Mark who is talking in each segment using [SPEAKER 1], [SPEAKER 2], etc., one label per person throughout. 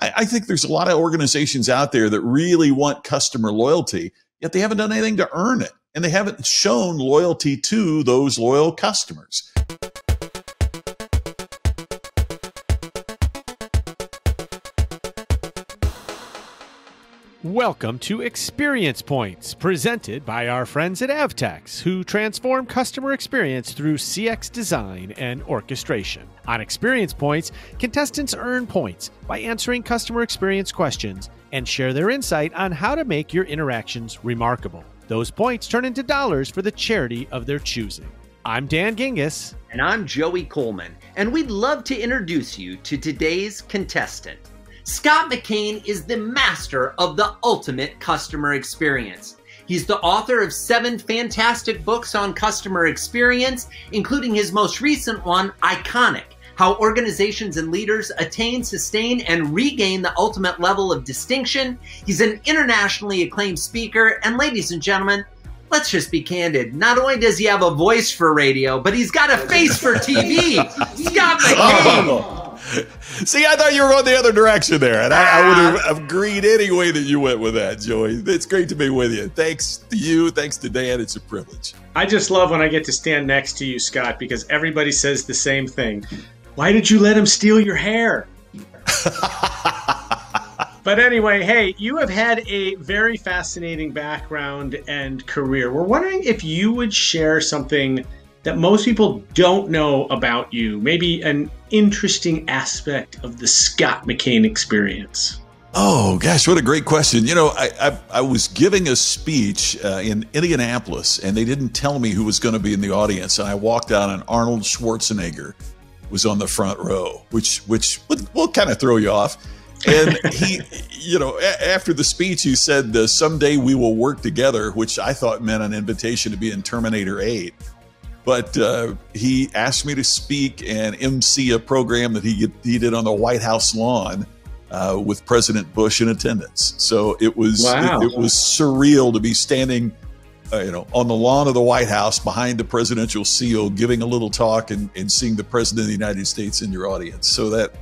[SPEAKER 1] I think there's a lot of organizations out there that really want customer loyalty, yet they haven't done anything to earn it. And they haven't shown loyalty to those loyal customers.
[SPEAKER 2] Welcome to Experience Points, presented by our friends at Avtex, who transform customer experience through CX design and orchestration. On Experience Points, contestants earn points by answering customer experience questions and share their insight on how to make your interactions remarkable. Those points turn into dollars for the charity of their choosing. I'm Dan Gingiss.
[SPEAKER 3] And I'm Joey Coleman, and we'd love to introduce you to today's contestant. Scott McKain is the master of the ultimate customer experience. He's the author of 7 fantastic books on customer experience, including his most recent one, Iconic: How Organizations and Leaders Attain, Sustain, and Regain the Ultimate Level of Distinction. He's an internationally acclaimed speaker, and ladies and gentlemen, let's just be candid. Not only does he have a voice for radio, but he's got a face for TV. Scott McKain.
[SPEAKER 1] See, I thought you were going the other direction there, and I would have agreed any way that you went with that, Joey. It's great to be with you. Thanks to you. Thanks to Dan. It's a privilege.
[SPEAKER 4] I just love when I get to stand next to you, Scott, because everybody says the same thing. Why did you let him steal your hair? But anyway, hey, you have had a very fascinating background and career. We're wondering if you would share something that most people don't know about you, maybe an interesting aspect of the Scott McKain experience.
[SPEAKER 1] Oh, gosh, what a great question. You know, I was giving a speech in Indianapolis, and they didn't tell me who was going to be in the audience. And I walked out, and Arnold Schwarzenegger was on the front row, which will kind of throw you off. And he, you know, after the speech, he said, someday we will work together, which I thought meant an invitation to be in Terminator 8. But he asked me to speak and MC a program that he did on the White House lawn with President Bush in attendance. So it was it was surreal to be standing, on the lawn of the White House behind the presidential seal, giving a little talk and seeing the President of the United States in your audience. So that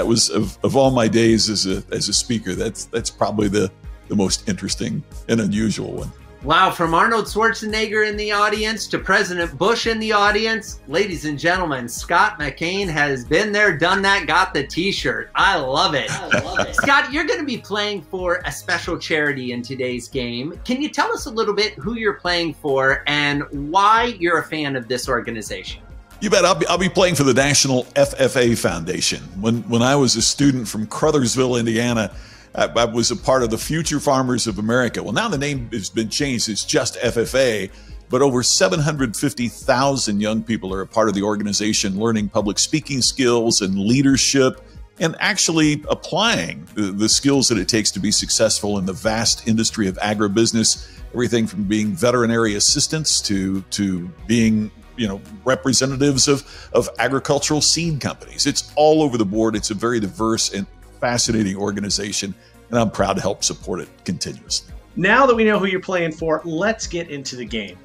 [SPEAKER 1] was of all my days as a speaker, that's probably the most interesting and unusual one.
[SPEAKER 3] Wow, from Arnold Schwarzenegger in the audience to President Bush in the audience, ladies and gentlemen, Scott McKain has been there, done that, got the t-shirt. I love it. Scott, you're going to be playing for a special charity in today's game. Can you tell us a little bit who you're playing for and why you're a fan of this organization?
[SPEAKER 1] You bet. I'll be playing for the National FFA Foundation. When I was a student from Crothersville, Indiana, I was a part of the Future Farmers of America. Well, now the name has been changed. It's just FFA, but over 750,000 young people are a part of the organization, learning public speaking skills and leadership, and actually applying the skills that it takes to be successful in the vast industry of agribusiness, everything from being veterinary assistants to being representatives of agricultural seed companies. It's all over the board. It's a very diverse and fascinating organization, and I'm proud to help support it continuously.
[SPEAKER 4] Now that we know who you're playing for, let's get into the game.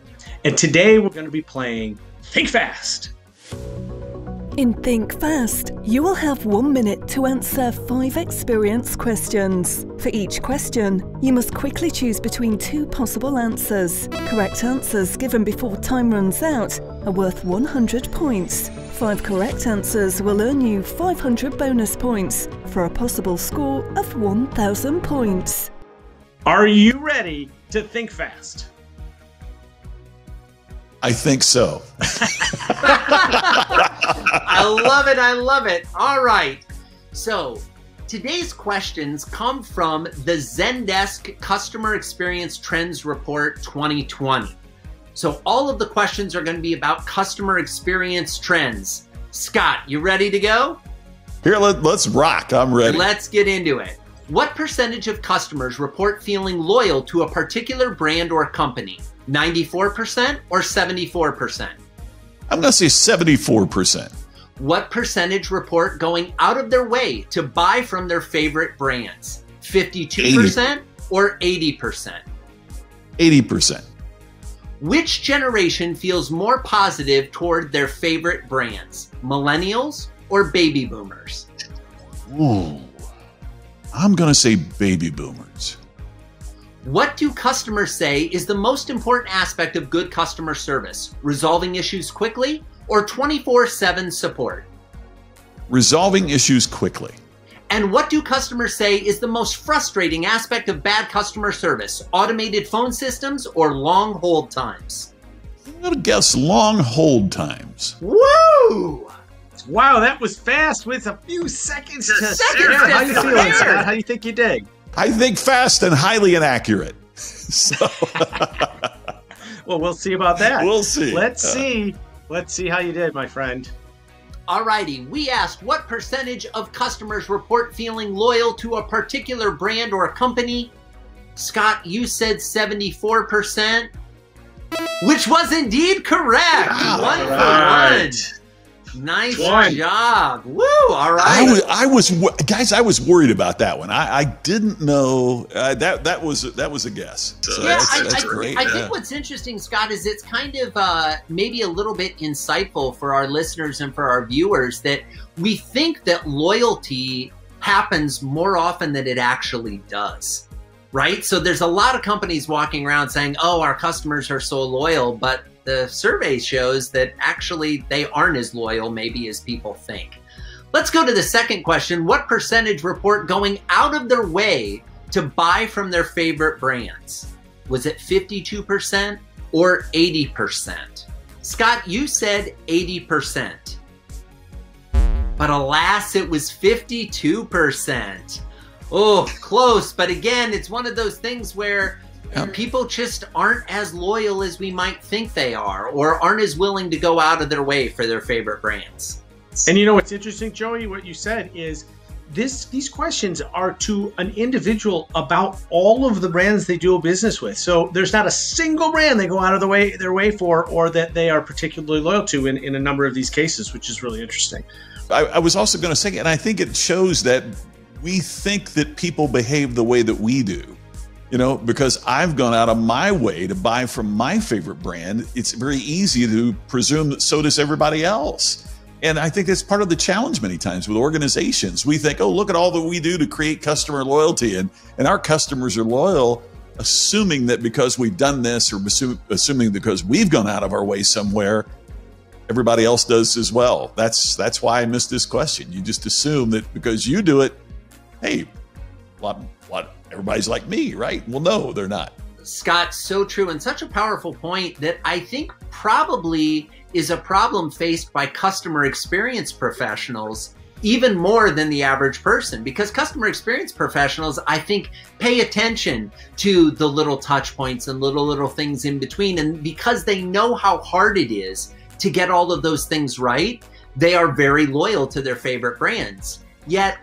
[SPEAKER 4] And today we're going to be playing Think Fast.
[SPEAKER 5] In Think Fast, you will have 1 minute to answer 5 experience questions. For each question, you must quickly choose between 2 possible answers. Correct answers given before time runs out are worth 100 points. 5 correct answers will earn you 500 bonus points for a possible score of 1,000 points.
[SPEAKER 4] Are you ready to think fast?
[SPEAKER 1] I think so.
[SPEAKER 3] I love it. I love it. All right. So today's questions come from the Zendesk Customer Experience Trends Report 2020. So all of the questions are going to be about customer experience trends. Scott, you ready to go?
[SPEAKER 1] Here, let's rock. I'm ready.
[SPEAKER 3] Let's get into it. What percentage of customers report feeling loyal to a particular brand or company? 94% or 74%?
[SPEAKER 1] I'm going to say 74%.
[SPEAKER 3] What percentage report going out of their way to buy from their favorite brands? 52% or 80%?
[SPEAKER 1] 80%.
[SPEAKER 3] Which generation feels more positive toward their favorite brands? Millennials or baby boomers?
[SPEAKER 1] Ooh. I'm going to say baby boomers.
[SPEAKER 3] What do customers say is the most important aspect of good customer service? Resolving issues quickly or 24/7 support?
[SPEAKER 1] Resolving issues quickly.
[SPEAKER 3] And what do customers say is the most frustrating aspect of bad customer service? Automated phone systems or long hold times?
[SPEAKER 1] I'm going to guess long hold times.
[SPEAKER 3] Woo!
[SPEAKER 4] Wow, that was fast with a few seconds to
[SPEAKER 3] Seconds
[SPEAKER 4] spare.
[SPEAKER 3] to
[SPEAKER 4] How you feeling,
[SPEAKER 3] spare.
[SPEAKER 4] Scott? How do you think you did?
[SPEAKER 1] I think fast and highly inaccurate. So
[SPEAKER 4] Well, we'll see about that.
[SPEAKER 1] we'll see.
[SPEAKER 4] Let's see. Let's see how you did, my friend.
[SPEAKER 3] Alrighty, we asked what percentage of customers report feeling loyal to a particular brand or company. Scott, you said 74%, which was indeed correct.
[SPEAKER 1] Wow.
[SPEAKER 3] 1 for
[SPEAKER 4] Right.
[SPEAKER 3] 1. Nice
[SPEAKER 4] One.
[SPEAKER 3] job. Woo, all right.
[SPEAKER 1] I was guys. I was worried about that one. I didn't know that was a guess. So
[SPEAKER 3] Yeah,
[SPEAKER 1] that's great.
[SPEAKER 3] I think what's interesting, Scott, is it's kind of maybe a little bit insightful for our listeners and for our viewers that we think that loyalty happens more often than it actually does, right? So there's a lot of companies walking around saying, oh, our customers are so loyal, but the survey shows that actually they aren't as loyal maybe as people think. Let's go to the second question. What percentage report going out of their way to buy from their favorite brands? Was it 52% or 80%? Scott, you said 80%. But alas, it was 52%. Oh, close. But again, it's one of those things where people just aren't as loyal as we might think they are, or aren't as willing to go out of their way for their favorite brands.
[SPEAKER 4] And you know what's interesting, Joey? What you said is these questions are to an individual about all of the brands they do business with. So there's not a single brand they go out of their way for, or that they are particularly loyal to in a number of these cases, which is really interesting.
[SPEAKER 1] I was also going to say, and I think it shows that we think that people behave the way that we do. You know, because I've gone out of my way to buy from my favorite brand, it's very easy to presume that so does everybody else. And I think that's part of the challenge many times with organizations. We think, oh, look at all that we do to create customer loyalty. And our customers are loyal, assuming that because we've done this, or assuming because we've gone out of our way somewhere, everybody else does as well. That's why I missed this question. You just assume that because you do it, hey, what? Everybody's like me, right? Well, no, they're not.
[SPEAKER 3] Scott, so true, and such a powerful point that I think probably is a problem faced by customer experience professionals even more than the average person, because customer experience professionals, I think, pay attention to the little touch points and little things in between. And because they know how hard it is to get all of those things right, they are very loyal to their favorite brands. Yet,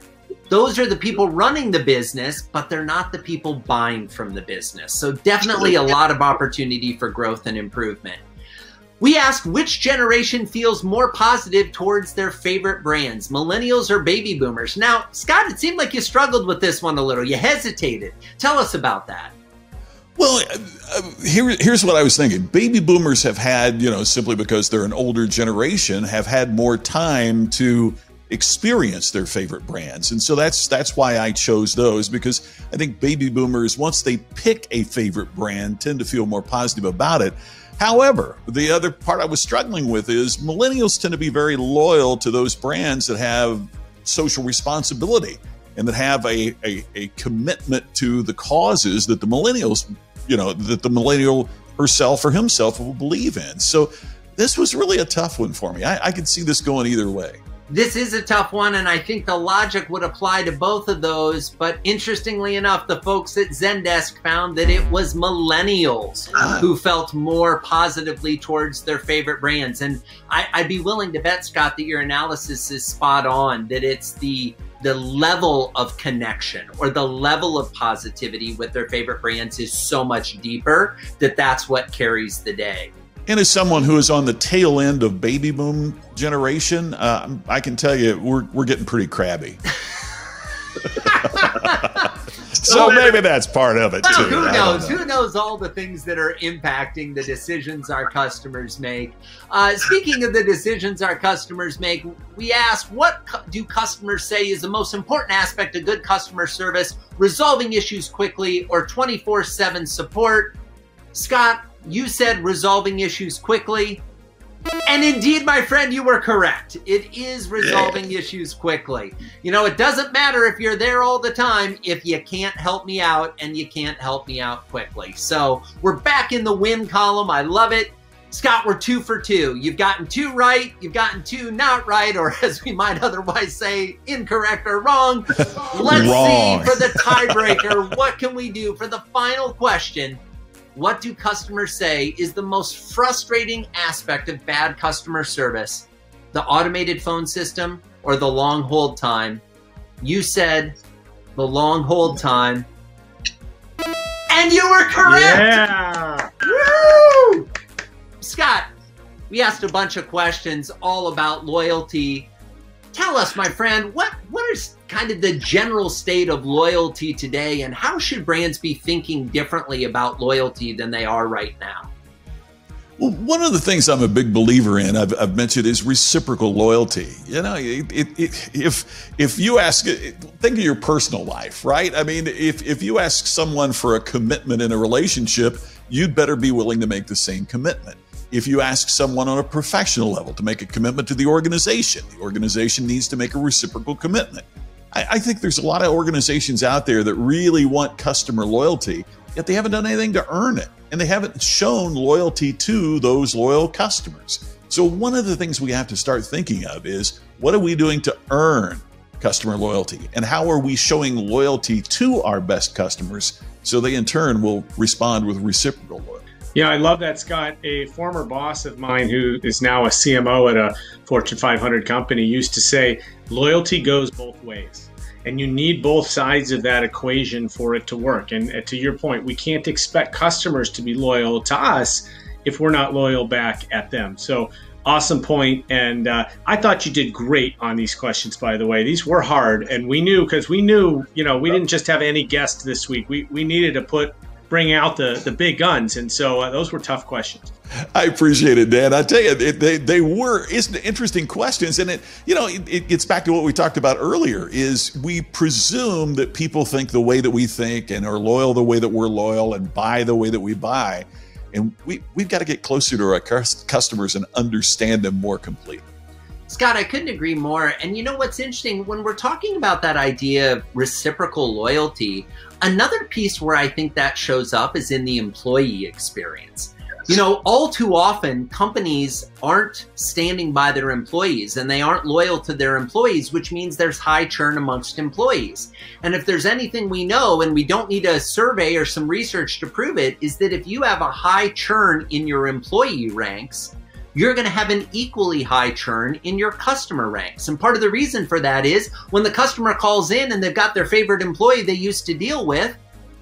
[SPEAKER 3] those are the people running the business, but they're not the people buying from the business. So definitely a lot of opportunity for growth and improvement. We asked which generation feels more positive towards their favorite brands, millennials or baby boomers. Now, Scott, it seemed like you struggled with this one a little. You hesitated. Tell us about that.
[SPEAKER 1] Well, here's what I was thinking. Baby boomers have had, simply because they're an older generation, have had more time to experience their favorite brands. And so that's why I chose those, because I think baby boomers, once they pick a favorite brand, tend to feel more positive about it. However, the other part I was struggling with is millennials tend to be very loyal to those brands that have social responsibility and that have a commitment to the causes that the millennials, that the millennial herself or himself will believe in. So this was really a tough one for me. I could see this going either way.
[SPEAKER 3] This is a tough one, and I think the logic would apply to both of those. But interestingly enough, the folks at Zendesk found that it was millennials who felt more positively towards their favorite brands. And I'd be willing to bet, Scott, that your analysis is spot on, that it's the level of connection or the level of positivity with their favorite brands is so much deeper that that's what carries the day.
[SPEAKER 1] And as someone who is on the tail end of baby boom generation, I can tell you we're getting pretty crabby. So maybe that's part of it,
[SPEAKER 3] well,
[SPEAKER 1] too.
[SPEAKER 3] who knows? Who knows all the things that are impacting the decisions our customers make? Speaking of the decisions our customers make, we asked, what do customers say is the most important aspect of good customer service, resolving issues quickly or 24/7 support? Scott, you said resolving issues quickly. And indeed, my friend, you were correct. It is resolving issues quickly. You know, it doesn't matter if you're there all the time if you can't help me out and you can't help me out quickly. So we're back in the win column. I love it. Scott, we're 2 for 2. You've gotten 2 right. You've gotten 2 not right, or as we might otherwise say, incorrect or wrong. Let's see for the tiebreaker. What can we do for the final question? What do customers say is the most frustrating aspect of bad customer service? The automated phone system or the long hold time? You said the long hold time. And you were correct!
[SPEAKER 4] Yeah!
[SPEAKER 3] Woo! Scott, we asked a bunch of questions all about loyalty. Tell us, my friend, what is kind of the general state of loyalty today, and how should brands be thinking differently about loyalty than they are right now?
[SPEAKER 1] Well, one of the things I'm a big believer in, I've mentioned, is reciprocal loyalty. You know, if you ask, think of your personal life, right? I mean, if you ask someone for a commitment in a relationship, you'd better be willing to make the same commitment. If you ask someone on a professional level to make a commitment to the organization needs to make a reciprocal commitment. I think there's a lot of organizations out there that really want customer loyalty, yet they haven't done anything to earn it, and they haven't shown loyalty to those loyal customers. So one of the things we have to start thinking of is, what are we doing to earn customer loyalty? And how are we showing loyalty to our best customers so they in turn will respond with reciprocal loyalty?
[SPEAKER 4] Yeah, I love that, Scott. A former boss of mine who is now a CMO at a Fortune 500 company used to say, loyalty goes both ways. And you need both sides of that equation for it to work. And to your point, we can't expect customers to be loyal to us if we're not loyal back at them. So awesome point. And I thought you did great on these questions, by the way. These were hard. And we knew, you know, we didn't just have any guest this week. We needed to bring out the big guns. And so those were tough questions.
[SPEAKER 1] I appreciate it, Dan. I tell you, they were interesting questions. And it gets back to what we talked about earlier, is we presume that people think the way that we think and are loyal the way that we're loyal and buy the way that we buy. And we've got to get closer to our customers and understand them more completely.
[SPEAKER 3] Scott, I couldn't agree more. And you know what's interesting? When we're talking about that idea of reciprocal loyalty, another piece where I think that shows up is in the employee experience. You know, all too often, companies aren't standing by their employees and they aren't loyal to their employees, which means there's high churn amongst employees. And if there's anything we know, and we don't need a survey or some research to prove it, is that if you have a high churn in your employee ranks, you're going to have an equally high churn in your customer ranks. And part of the reason for that is when the customer calls in and they've got their favorite employee they used to deal with,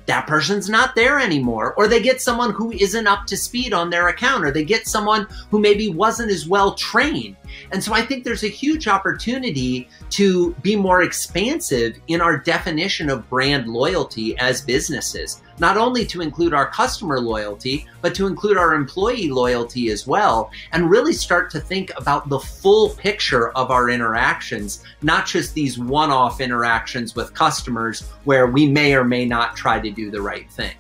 [SPEAKER 3] that person's not there anymore. Or they get someone who isn't up to speed on their account, or they get someone who maybe wasn't as well trained. And so I think there's a huge opportunity to be more expansive in our definition of brand loyalty as businesses, not only to include our customer loyalty, but to include our employee loyalty as well, and really start to think about the full picture of our interactions, not just these one-off interactions with customers where we may or may not try to do the right thing.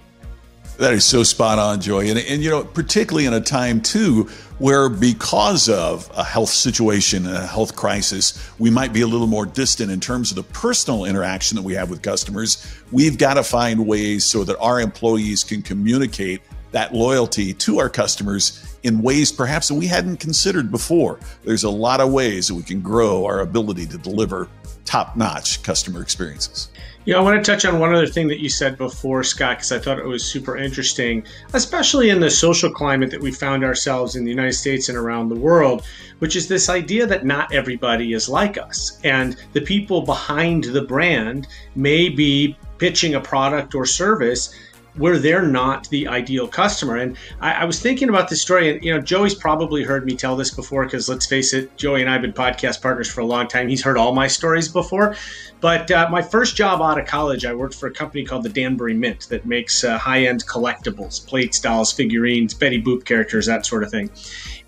[SPEAKER 1] That is so spot on, Joy. And you know, particularly in a time too, where because of a health situation and a health crisis, we might be a little more distant in terms of the personal interaction that we have with customers. We've got to find ways so that our employees can communicate that loyalty to our customers in ways perhaps that we hadn't considered before. There's a lot of ways that we can grow our ability to deliver top-notch customer experiences.
[SPEAKER 4] Yeah, I want to touch on one other thing that you said before, Scott, because I thought it was super interesting, especially in the social climate that we found ourselves in the United States and around the world, which is this idea that not everybody is like us. And the people behind the brand may be pitching a product or service where they're not the ideal customer. And I was thinking about this story, and Joey's probably heard me tell this before, because let's face it, Joey and I have been podcast partners for a long time. He's heard all my stories before. But my first job out of college, I worked for a company called the Danbury Mint that makes high-end collectibles, plates, dolls, figurines, Betty Boop characters, that sort of thing.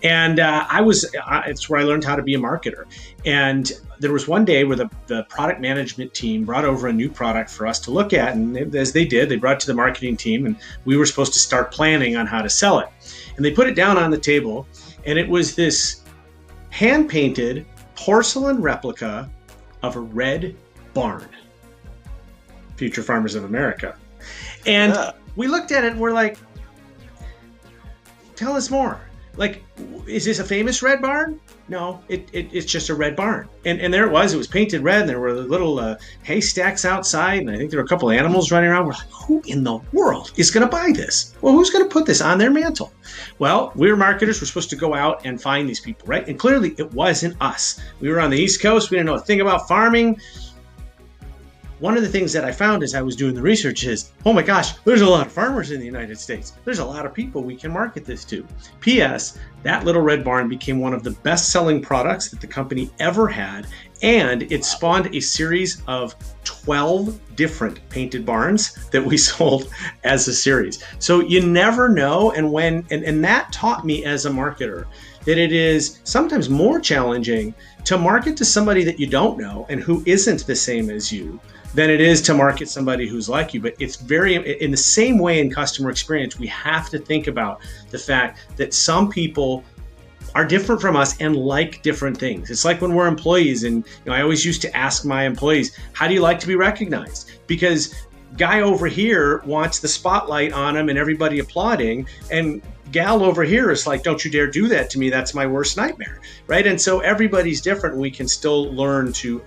[SPEAKER 4] And it's where I learned how to be a marketer. And there was one day where the product management team brought over a new product for us to look at. And as they did, they brought it to the marketing team, and we were supposed to start planning on how to sell it. And they put it down on the table, and it was this hand-painted porcelain replica of a red barn. Future Farmers of America. And we looked at it and we're like, tell us more. Like, is this a famous red barn? No, it's just a red barn. And there it was painted red, and there were little haystacks outside, and I think there were a couple of animals running around. We're like, who in the world is going to buy this? Well, who's going to put this on their mantle? Well, we were marketers. We're supposed to go out and find these people, right? And clearly it wasn't us. We were on the East Coast. We didn't know a thing about farming. One of the things that I found as I was doing the research is, oh my gosh, there's a lot of farmers in the United States. There's a lot of people we can market this to. P.S. That little red barn became one of the best-selling products that the company ever had, and it spawned a series of 12 different painted barns that we sold as a series. So you never know, and that taught me as a marketer that it is sometimes more challenging to market to somebody that you don't know and who isn't the same as you than it is to market somebody who's like you. But it's in the same way in customer experience, we have to think about the fact that some people are different from us and like different things. It's like when we're employees, and I always used to ask my employees, how do you like to be recognized? Because guy over here wants the spotlight on him and everybody applauding, and gal over here is like, don't you dare do that to me. That's my worst nightmare, right? And so everybody's different. We can still learn to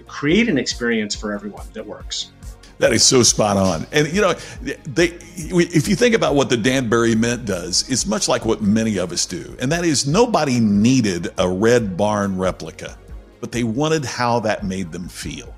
[SPEAKER 4] create an experience for everyone that works.
[SPEAKER 1] That is so spot on. And if you think about what the Danbury Mint does, it's much like what many of us do. And that is, nobody needed a red barn replica, but they wanted how that made them feel.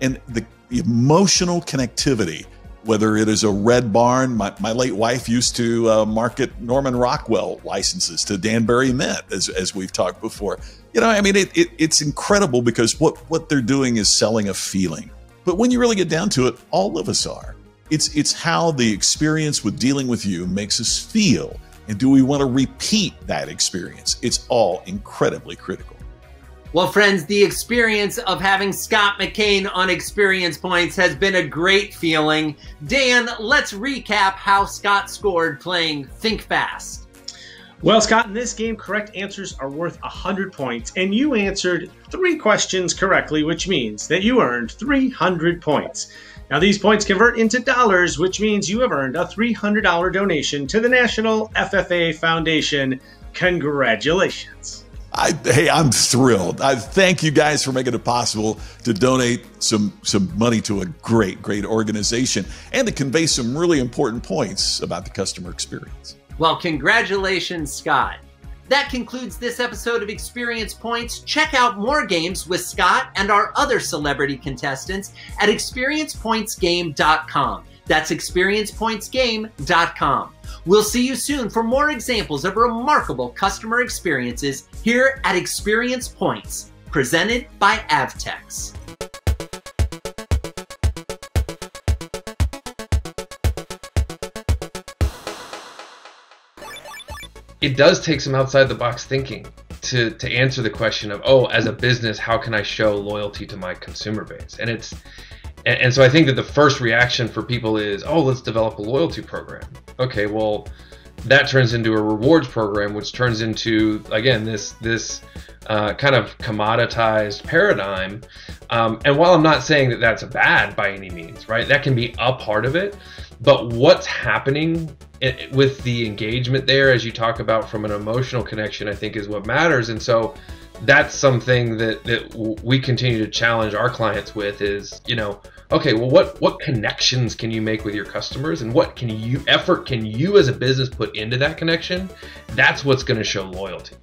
[SPEAKER 1] And the emotional connectivity, whether it is a red barn, my late wife used to market Norman Rockwell licenses to Danbury Mint, as we've talked before. It's incredible, because what they're doing is selling a feeling. But when you really get down to it, all of us are. It's how the experience with dealing with you makes us feel. And do we want to repeat that experience? It's all incredibly critical.
[SPEAKER 3] Well, friends, the experience of having Scott McKain on Experience Points has been a great feeling. Dan, let's recap how Scott scored playing Think Fast.
[SPEAKER 4] Well, Scott, in this game, correct answers are worth 100 points, and you answered 3 questions correctly, which means that you earned 300 points. Now, these points convert into dollars, which means you have earned a $300 donation to the National FFA Foundation. Congratulations.
[SPEAKER 1] I'm thrilled. I thank you guys for making it possible to donate some money to a great organization and to convey some really important points about the customer experience.
[SPEAKER 3] Well, congratulations, Scott. That concludes this episode of Experience Points. Check out more games with Scott and our other celebrity contestants at experiencepointsgame.com. That's experiencepointsgame.com. We'll see you soon for more examples of remarkable customer experiences here at Experience Points, presented by Avtex.
[SPEAKER 6] It does take some outside the box thinking to answer the question of, as a business, how can I show loyalty to my consumer base? And so I think that the first reaction for people is, let's develop a loyalty program. Okay, well, that turns into a rewards program, which turns into, again, this kind of commoditized paradigm. And while I'm not saying that that's bad by any means, right? That can be a part of it. But what's happening with the engagement there, as you talk about from an emotional connection, I think is what matters. And so that's something that we continue to challenge our clients with is, okay, well, what connections can you make with your customers, and what effort can you as a business put into that connection? That's what's going to show loyalty.